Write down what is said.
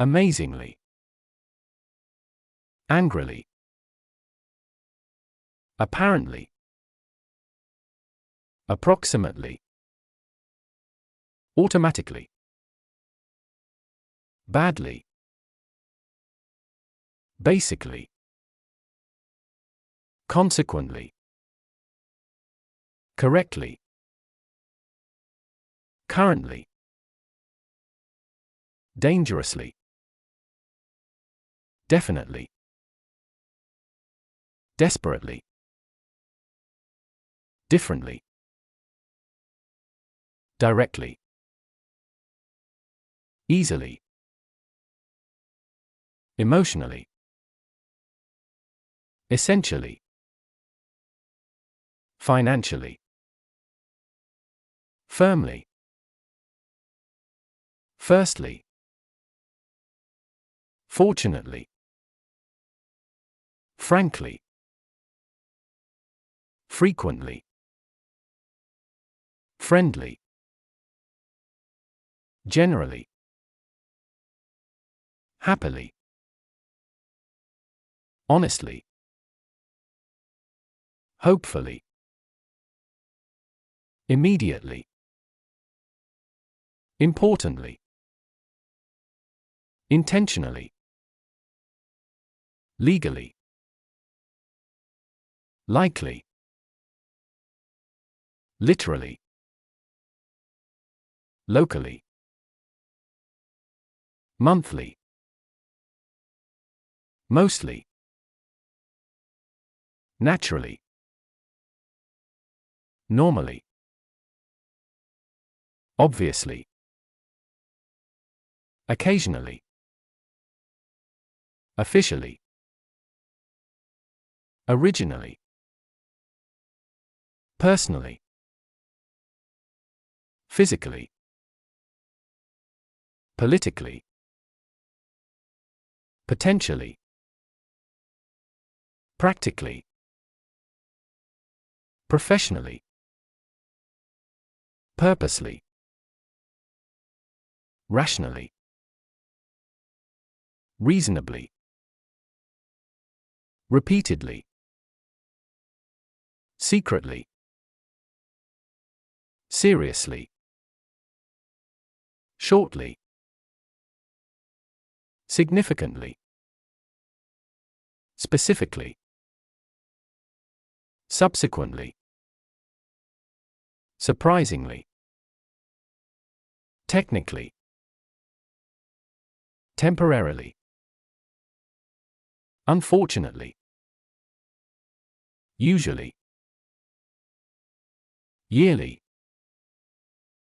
Amazingly. Angrily. Apparently. Approximately. Automatically. Badly. Basically. Consequently. Correctly. Currently. Dangerously. Definitely. Desperately. Differently. Directly. Easily. Emotionally. Essentially. Financially. Firmly. Firstly. Fortunately. Frankly. Frequently. Friendly. Generally. Happily. Honestly. Hopefully. Immediately. Importantly. Intentionally. Legally. Likely. Literally. Locally. Monthly. Mostly. Naturally. Normally. Obviously. Occasionally. Officially. Originally. Personally. Physically. Politically. Potentially. Practically. Professionally. Purposely. Rationally. Reasonably. Repeatedly. Secretly. Seriously. Shortly. Significantly. Specifically. Subsequently. Surprisingly. Technically. Temporarily. Unfortunately. Usually. Yearly.